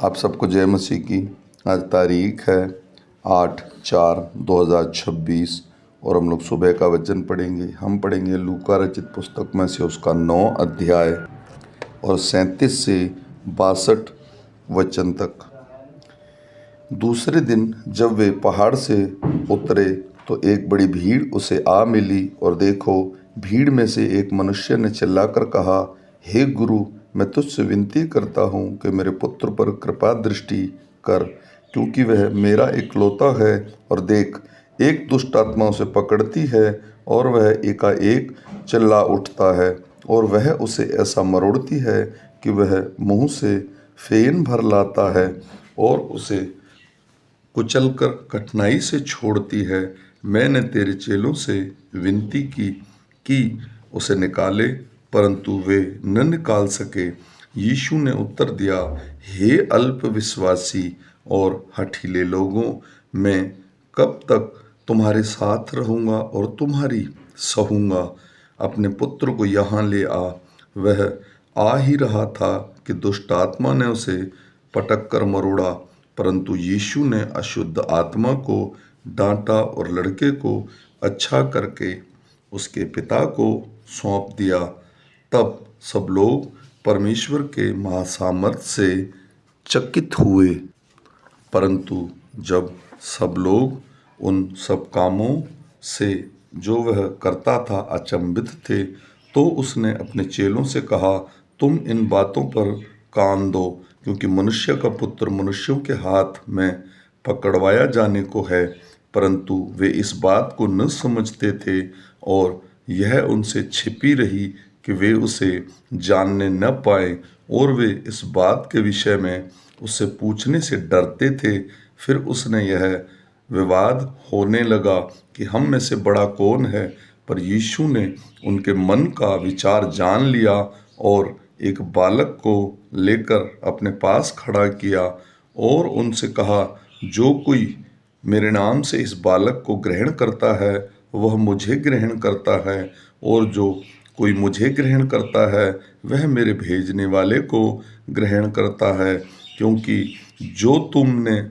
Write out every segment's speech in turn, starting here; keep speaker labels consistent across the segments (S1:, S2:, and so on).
S1: आप सबको जय मसीह की। आज तारीख है 8/4/2026 और हम लोग सुबह का वचन पढ़ेंगे। हम पढ़ेंगे लूका रचित पुस्तक में से उसका 9 अध्याय और 37 से 62 वचन तक। दूसरे दिन जब वे पहाड़ से उतरे तो एक बड़ी भीड़ उसे आ मिली, और देखो, भीड़ में से एक मनुष्य ने चिल्लाकर कहा, हे गुरु, मैं तुझसे विनती करता हूँ कि मेरे पुत्र पर कृपा दृष्टि कर, क्योंकि वह मेरा इकलौता है, और देख, एक दुष्ट आत्मा उसे पकड़ती है और वह एकाएक चिल्ला उठता है, और वह उसे ऐसा मरोड़ती है कि वह मुँह से फेन भर लाता है और उसे कुचलकर कठिनाई से छोड़ती है। मैंने तेरे चेलों से विनती की कि उसे निकाले, परंतु वे न निकाल सके। यीशु ने उत्तर दिया, हे अल्प विश्वासी और हठीले लोगों, मैं कब तक तुम्हारे साथ रहूँगा और तुम्हारी सहूँगा। अपने पुत्र को यहाँ ले आ। वह आ ही रहा था कि दुष्ट आत्मा ने उसे पटक कर मरोड़ा, परंतु यीशु ने अशुद्ध आत्मा को डांटा और लड़के को अच्छा करके उसके पिता को सौंप दिया। तब सब लोग परमेश्वर के महासामर्थ्य से चकित हुए। परंतु जब सब लोग उन सब कामों से जो वह करता था अचंभित थे, तो उसने अपने चेलों से कहा, तुम इन बातों पर कान दो, क्योंकि मनुष्य का पुत्र मनुष्यों के हाथ में पकड़वाया जाने को है। परंतु वे इस बात को न समझते थे, और यह उनसे छिपी रही कि वे उसे जानने न पाए, और वे इस बात के विषय में उससे पूछने से डरते थे। फिर उसने यह विवाद होने लगा कि हम में से बड़ा कौन है। पर यीशु ने उनके मन का विचार जान लिया, और एक बालक को लेकर अपने पास खड़ा किया और उनसे कहा, जो कोई मेरे नाम से इस बालक को ग्रहण करता है, वह मुझे ग्रहण करता है, और जो कोई मुझे ग्रहण करता है, वह मेरे भेजने वाले को ग्रहण करता है। क्योंकि जो तुमने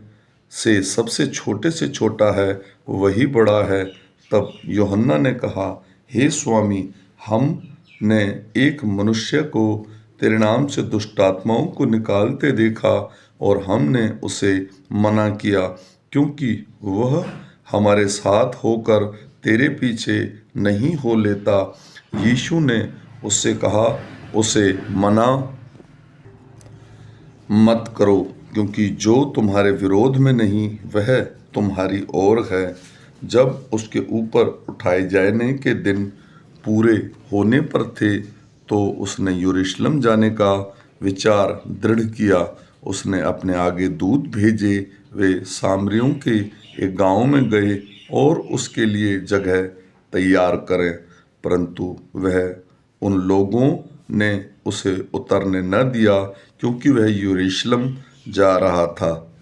S1: से सबसे छोटे से छोटा है, वही बड़ा है। तब यूहन्ना ने कहा, हे स्वामी, हमने एक मनुष्य को तेरे नाम से दुष्ट आत्माओं को निकालते देखा, और हमने उसे मना किया, क्योंकि वह हमारे साथ होकर तेरे पीछे नहीं हो लेता। यीशु ने उससे कहा, उसे मना मत करो, क्योंकि जो तुम्हारे विरोध में नहीं, वह तुम्हारी ओर है। जब उसके ऊपर उठाए जाने के दिन पूरे होने पर थे, तो उसने यरूशलेम जाने का विचार दृढ़ किया। उसने अपने आगे दूत भेजे, वे सामरियों के एक गांव में गए और उसके लिए जगह तैयार करें, परंतु वह उन लोगों ने उसे उतरने न दिया, क्योंकि वह यरूशलेम जा रहा था।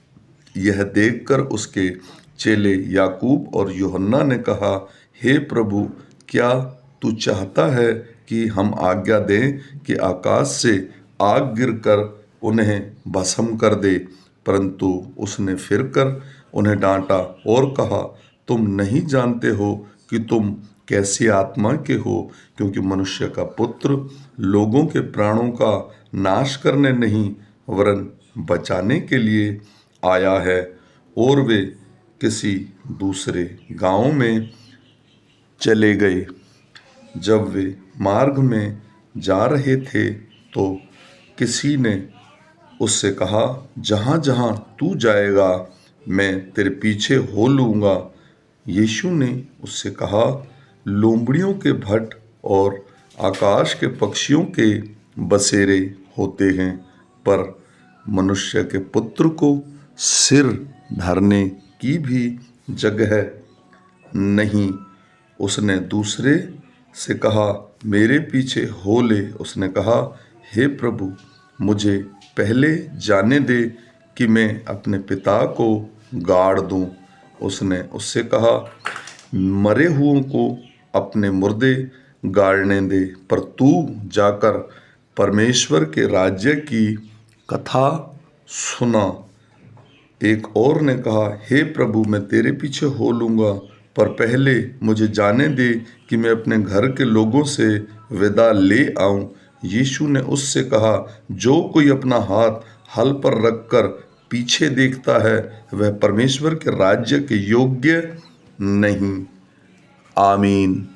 S1: यह देखकर उसके चेले याकूब और यूहन्ना ने कहा, हे प्रभु, क्या तू चाहता है कि हम आज्ञा दें कि आकाश से आग गिरकर उन्हें भस्म कर दे? परंतु उसने फिरकर उन्हें डांटा और कहा, तुम नहीं जानते हो कि तुम कैसी आत्मा के हो, क्योंकि मनुष्य का पुत्र लोगों के प्राणों का नाश करने नहीं, वरन बचाने के लिए आया है। और वे किसी दूसरे गांव में चले गए। जब वे मार्ग में जा रहे थे, तो किसी ने उससे कहा, जहाँ जहाँ तू जाएगा, मैं तेरे पीछे हो लूँगा। यीशु ने उससे कहा, लोमड़ियों के भट्ट और आकाश के पक्षियों के बसेरे होते हैं, पर मनुष्य के पुत्र को सिर धरने की भी जगह नहीं। उसने दूसरे से कहा, मेरे पीछे हो ले। उसने कहा, हे प्रभु, मुझे पहले जाने दे कि मैं अपने पिता को गाड़ दूं। उसने उससे कहा, मरे हुओं को अपने मुर्दे गाड़ने दे, पर तू जाकर परमेश्वर के राज्य की कथा सुना। एक और ने कहा, हे प्रभु, मैं तेरे पीछे हो लूँगा, पर पहले मुझे जाने दे कि मैं अपने घर के लोगों से विदा ले आऊं। यीशु ने उससे कहा, जो कोई अपना हाथ हल पर रखकर पीछे देखता है वह परमेश्वर के राज्य के योग्य नहीं। आमीन।